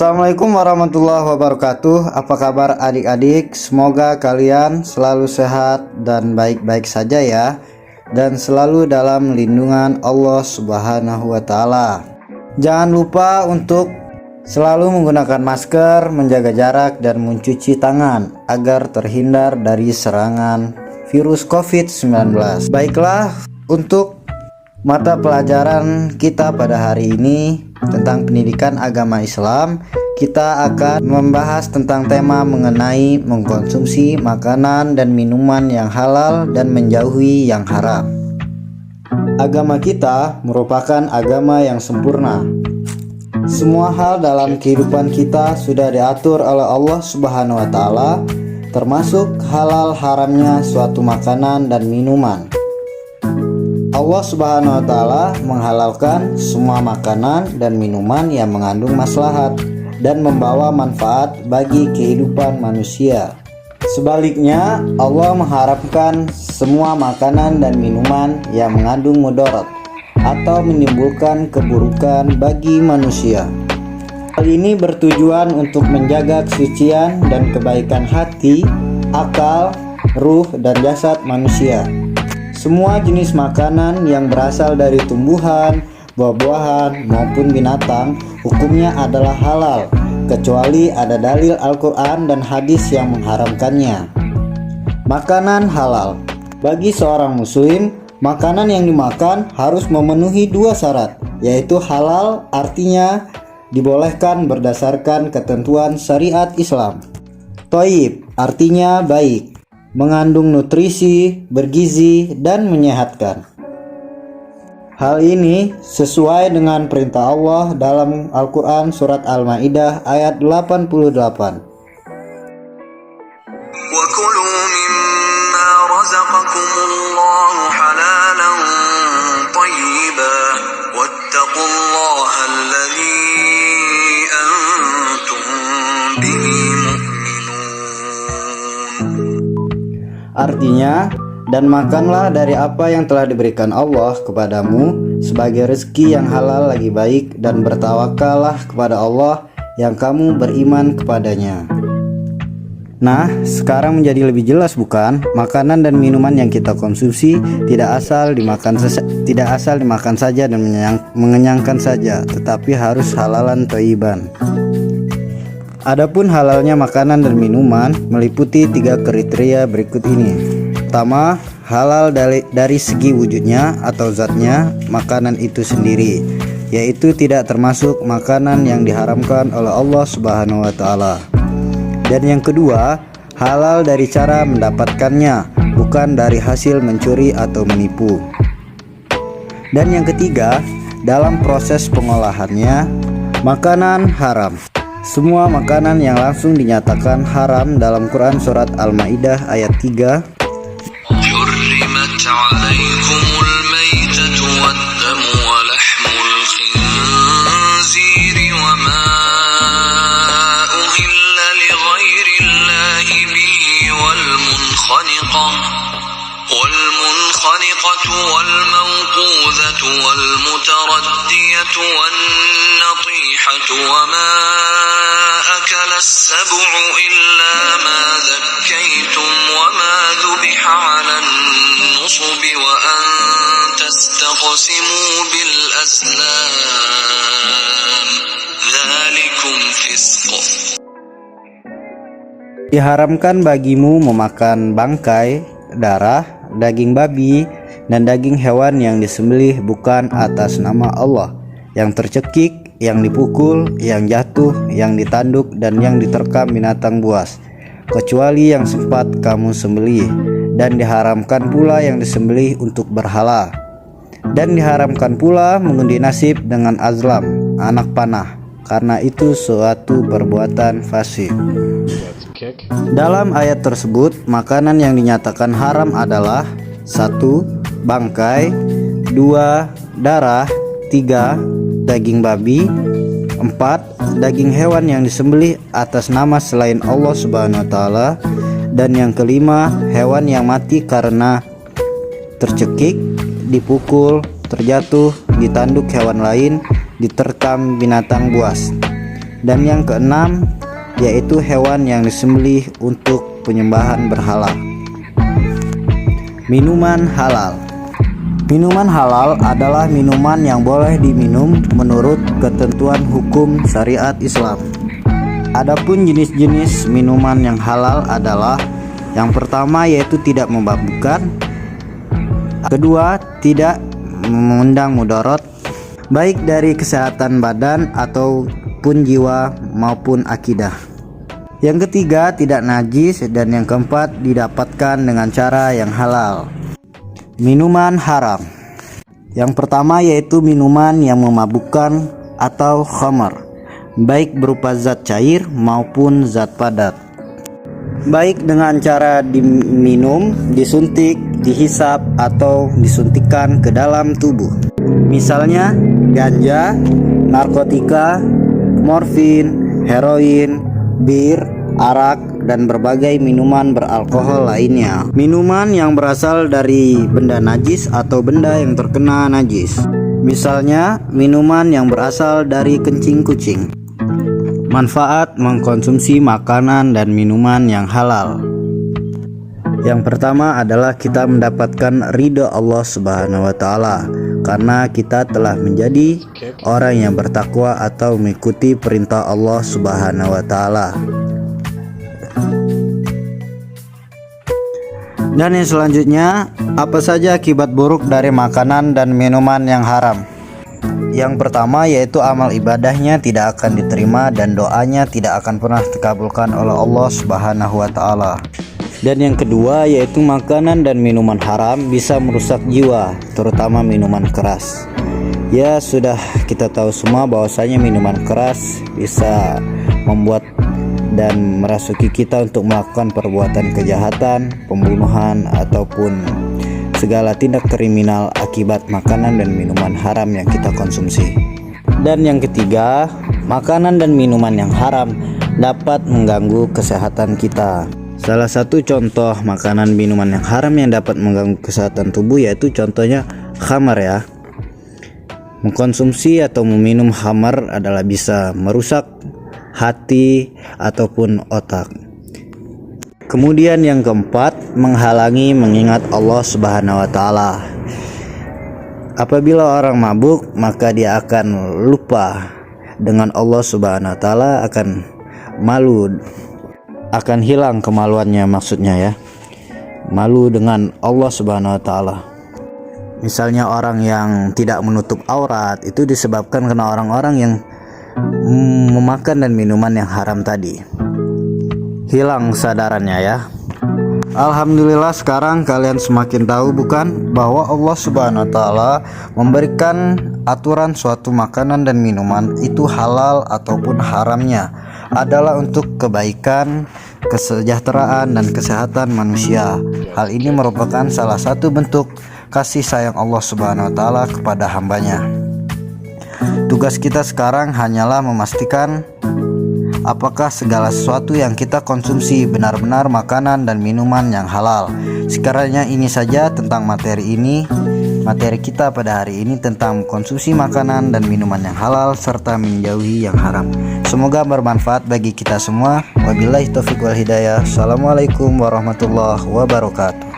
Assalamualaikum warahmatullahi wabarakatuh. Apa kabar adik-adik? Semoga kalian selalu sehat dan baik-baik saja ya, dan selalu dalam lindungan Allah Subhanahu wa Ta'ala. Jangan lupa untuk selalu menggunakan masker, menjaga jarak, dan mencuci tangan agar terhindar dari serangan virus COVID-19. Baiklah, untuk mata pelajaran kita pada hari ini tentang pendidikan agama Islam, kita akan membahas tentang tema mengenai mengkonsumsi makanan dan minuman yang halal dan menjauhi yang haram. Agama kita merupakan agama yang sempurna. Semua hal dalam kehidupan kita sudah diatur oleh Allah Subhanahu wa Ta'ala, termasuk halal haramnya suatu makanan dan minuman. Allah Subhanahu wa Ta'ala menghalalkan semua makanan dan minuman yang mengandung maslahat dan membawa manfaat bagi kehidupan manusia. Sebaliknya, Allah mengharamkan semua makanan dan minuman yang mengandung mudarat atau menimbulkan keburukan bagi manusia. Hal ini bertujuan untuk menjaga kesucian dan kebaikan hati, akal, ruh, dan jasad manusia. Semua jenis makanan yang berasal dari tumbuhan, buah-buahan, maupun binatang hukumnya adalah halal, kecuali ada dalil Al-Quran dan hadis yang mengharamkannya. Makanan halal. Bagi seorang muslim, makanan yang dimakan harus memenuhi dua syarat, yaitu halal artinya dibolehkan berdasarkan ketentuan syariat Islam. Thayyib artinya baik, mengandung nutrisi, bergizi, dan menyehatkan. Hal ini sesuai dengan perintah Allah dalam Al-Quran surat Al-Ma'idah ayat 88. وَكُلُوا مِمَّا رَزَقَكُمُ اللَّهُ حَلَالًا طَيِّبًا وَاتَّقُوا اللَّهَ الَّذِي أَنْتُمْ بِهِ مُؤْمِنُونَ. Artinya, dan makanlah dari apa yang telah diberikan Allah kepadamu sebagai rezeki yang halal lagi baik, dan bertawakallah kepada Allah yang kamu beriman kepadanya. Nah, sekarang menjadi lebih jelas bukan? Makanan dan minuman yang kita konsumsi tidak asal dimakan saja dan mengenyangkan saja, tetapi harus halalan thayyiban. Adapun halalnya makanan dan minuman meliputi 3 kriteria berikut ini. Pertama, halal dari segi wujudnya atau zatnya makanan itu sendiri, yaitu tidak termasuk makanan yang diharamkan oleh Allah Subhanahu wa Ta'ala. Dan yang kedua, halal dari cara mendapatkannya, bukan dari hasil mencuri atau menipu. Dan yang ketiga, dalam proses pengolahannya, makanan haram. Semua makanan yang langsung dinyatakan haram dalam Quran surat Al-Ma'idah ayat 3. حُرِّمَتْ عَلَيْكُمُ الْمَيْتَةُ وَالدَّمُ وَلَحْمُ الْخِنْزِيرِ وَمَا أُهِلَّ لِغَيْرِ اللَّهِ بِهِ وَالْمُنْخَنِقَةُ وَالْمَوْقُوذَةُ وَالْمُتَرَدِّيَةُ وَالنَّطِيحَةُ وَمَا أَكَلَ السَّبُعُ إِلَّا مَا ذَكَّيْتُمْ وَمَا ذُبِحَ عَلَى النُّصُبِ وَأَن تَسْتَقْسِمُوا بِالْأَزْلَامِ ذَلِكُمْ فِسْقٌ. Diharamkan bagimu memakan bangkai, darah, daging babi, dan daging hewan yang disembelih bukan atas nama Allah, yang tercekik, yang dipukul, yang jatuh, yang ditanduk, dan yang diterkam binatang buas, kecuali yang sempat kamu sembelih. Dan diharamkan pula yang disembelih untuk berhala. Dan diharamkan pula mengundi nasib dengan azlam, anak panah, karena itu suatu perbuatan fasik. Dalam ayat tersebut, makanan yang dinyatakan haram adalah 1. Bangkai, 2. Darah, 3. Daging babi, 4. Daging hewan yang disembelih atas nama selain Allah Subhanahu wa Ta'ala, dan yang kelima, hewan yang mati karena tercekik, dipukul, terjatuh, ditanduk hewan lain, diterkam binatang buas. Dan yang keenam yaitu hewan yang disembelih untuk penyembahan berhala. Minuman halal. Minuman halal adalah minuman yang boleh diminum menurut ketentuan hukum syariat Islam. Adapun jenis-jenis minuman yang halal adalah yang pertama yaitu tidak memabukkan, kedua tidak mengundang mudarat baik dari kesehatan badan ataupun jiwa maupun akidah. Yang ketiga tidak najis, dan yang keempat didapatkan dengan cara yang halal. Minuman haram. Yang pertama yaitu minuman yang memabukkan atau khamar, baik berupa zat cair maupun zat padat, baik dengan cara diminum, disuntik, dihisap, atau disuntikan ke dalam tubuh. Misalnya ganja, narkotika, morfin, heroin, bir, arak, dan berbagai minuman beralkohol lainnya. Minuman yang berasal dari benda najis atau benda yang terkena najis. Misalnya minuman yang berasal dari kencing kucing. Manfaat mengkonsumsi makanan dan minuman yang halal. Yang pertama adalah kita mendapatkan ridho Allah Subhanahu wa taala karena kita telah menjadi orang yang bertakwa atau mengikuti perintah Allah Subhanahu wa taala. Dan yang selanjutnya, apa saja akibat buruk dari makanan dan minuman yang haram? Yang pertama yaitu amal ibadahnya tidak akan diterima dan doanya tidak akan pernah dikabulkan oleh Allah Subhanahu wa taala. Dan yang kedua yaitu makanan dan minuman haram bisa merusak jiwa, terutama minuman keras. Ya, sudah kita tahu semua bahwasanya minuman keras bisa membuat dan merasuki kita untuk melakukan perbuatan kejahatan, pembunuhan, ataupun segala tindak kriminal akibat makanan dan minuman haram yang kita konsumsi. Dan yang ketiga, makanan dan minuman yang haram dapat mengganggu kesehatan kita. Salah satu contoh makanan minuman yang haram yang dapat mengganggu kesehatan tubuh yaitu contohnya khamar ya. Mengkonsumsi atau meminum khamar adalah bisa merusak hati ataupun otak. Kemudian yang keempat, menghalangi mengingat Allah Subhanahu wa taala. Apabila orang mabuk, maka dia akan lupa dengan Allah Subhanahu wa taala, akan malu, akan hilang kemaluannya, maksudnya ya. Malu dengan Allah Subhanahu wa taala. Misalnya orang yang tidak menutup aurat itu disebabkan karena orang-orang yang memakan dan minuman yang haram tadi. Hilang sadarannya ya. Alhamdulillah sekarang kalian semakin tahu bukan bahwa Allah Subhanahu wa taala memberikan aturan suatu makanan dan minuman itu halal ataupun haramnya adalah untuk kebaikan, kesejahteraan dan kesehatan manusia. Hal ini merupakan salah satu bentuk kasih sayang Allah Subhanahu wa taala kepada hambanya. Tugas kita sekarang hanyalah memastikan apakah segala sesuatu yang kita konsumsi benar-benar makanan dan minuman yang halal. Sekiranya ini saja tentang materi kita pada hari ini tentang konsumsi makanan dan minuman yang halal serta menjauhi yang haram. Semoga bermanfaat bagi kita semua. Wabillahi taufiq wal hidayah. Assalamualaikum warahmatullahi wabarakatuh.